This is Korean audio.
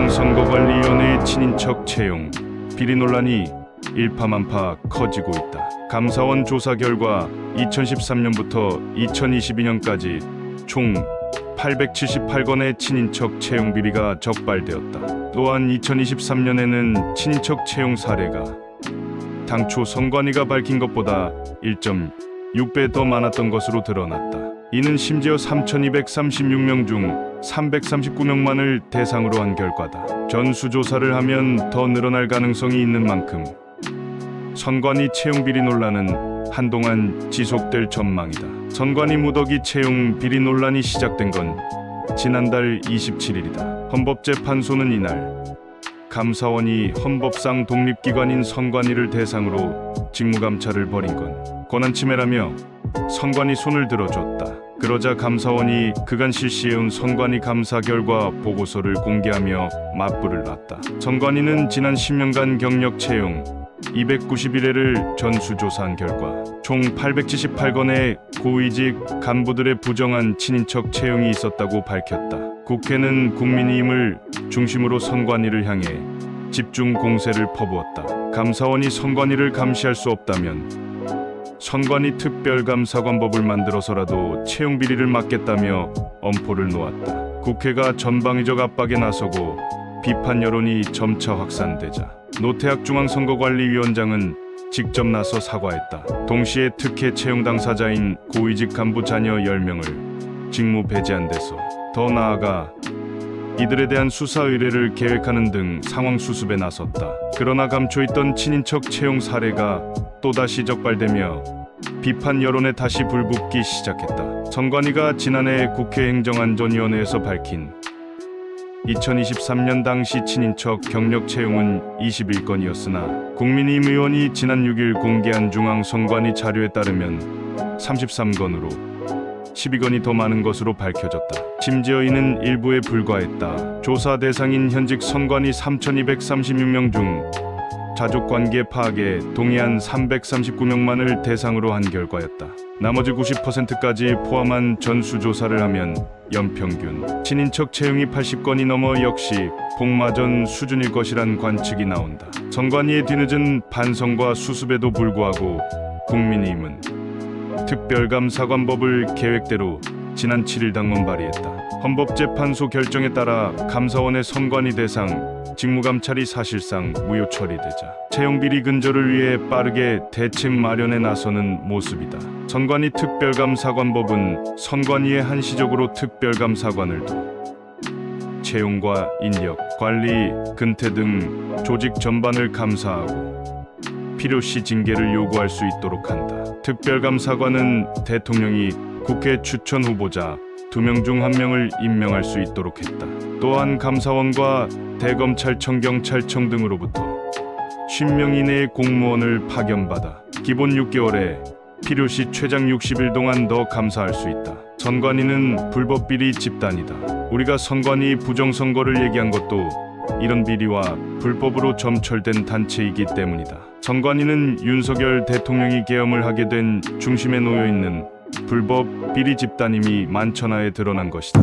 중앙선거관리위원회의 친인척 채용 비리 논란이 일파만파 커지고 있다. 감사원 조사 결과 2013년부터 2022년까지 총 878건의 친인척 채용 비리가 적발되었다. 또한 2023년에는 친인척 채용 사례가 당초 선관위가 밝힌 것보다 1.6배 더 많았던 것으로 드러났다. 이는 심지어 3,236명 중 339명만을 대상으로 한 결과다. 전수조사를 하면 더 늘어날 가능성이 있는 만큼 선관위 채용 비리 논란은 한동안 지속될 전망이다. 선관위 무더기 채용 비리 논란이 시작된 건 지난달 27일이다. 헌법재판소는 이날 감사원이 헌법상 독립기관인 선관위를 대상으로 직무감찰을 벌인 건 권한침해라며 선관위 손을 들어줬다. 그러자 감사원이 그간 실시해온 선관위 감사 결과 보고서를 공개하며 맞불을 놨다. 선관위는 지난 10년간 경력 채용 291회를 전수조사한 결과 총 878건의 고위직 간부들의 부정한 친인척 채용이 있었다고 밝혔다. 국회는 국민의힘을 중심으로 선관위를 향해 집중 공세를 퍼부었다. 감사원이 선관위를 감시할 수 없다면 선관위 특별감사관법을 만들어서라도 채용 비리를 막겠다며 엄포를 놓았다. 국회가 전방위적 압박에 나서고 비판 여론이 점차 확산되자 노태학 중앙선거관리위원장은 직접 나서 사과했다. 동시에 특혜 채용 당사자인 고위직 간부 자녀 10명을 직무 배제한 데서 더 나아가 이들에 대한 수사 의뢰를 계획하는 등 상황 수습에 나섰다. 그러나 감춰있던 친인척 채용 사례가 또다시 적발되며 비판 여론에 다시 불붙기 시작했다. 선관위가 지난해 국회 행정안전위원회에서 밝힌 2023년 당시 친인척 경력 채용은 21건이었으나 국민의힘 의원이 지난 6일 공개한 중앙선관위 자료에 따르면 33건으로 12건이 더 많은 것으로 밝혀졌다. 심지어 이는 일부에 불과했다. 조사 대상인 현직 선관위 3,236명 중 자족관계 파악에 동의한 339명만을 대상으로 한 결과였다. 나머지 90%까지 포함한 전수조사를 하면 연평균 친인척 채용이 80건이 넘어 역시 복마전 수준일 것이란 관측이 나온다. 선관위의 뒤늦은 반성과 수습에도 불구하고 국민의힘은 특별감사관법을 계획대로 지난 7일 당문 발의했다. 헌법재판소 결정에 따라 감사원의 선관위 대상 직무감찰이 사실상 무효 처리되자 채용비리 근절을 위해 빠르게 대책 마련에 나서는 모습이다. 선관위 특별감사관법은 선관위에 한시적으로 특별감사관을 둬 채용과 인력, 관리, 근태 등 조직 전반을 감사하고 필요시 징계를 요구할 수 있도록 한다. 특별감사관은 대통령이 국회 추천 후보자 2명 중 1명을 임명할 수 있도록 했다. 또한 감사원과 대검찰청, 경찰청 등으로부터 50명 이내의 공무원을 파견받아 기본 6개월에 필요시 최장 60일 동안 더 감사할 수 있다. 선관위는 불법 비리 집단이다. 우리가 선관위 부정선거를 얘기한 것도 이런 비리와 불법으로 점철된 단체이기 때문이다. 선관위는 윤석열 대통령이 계엄을 하게 된 중심에 놓여 있는 불법 비리 집단임이 만천하에 드러난 것이다.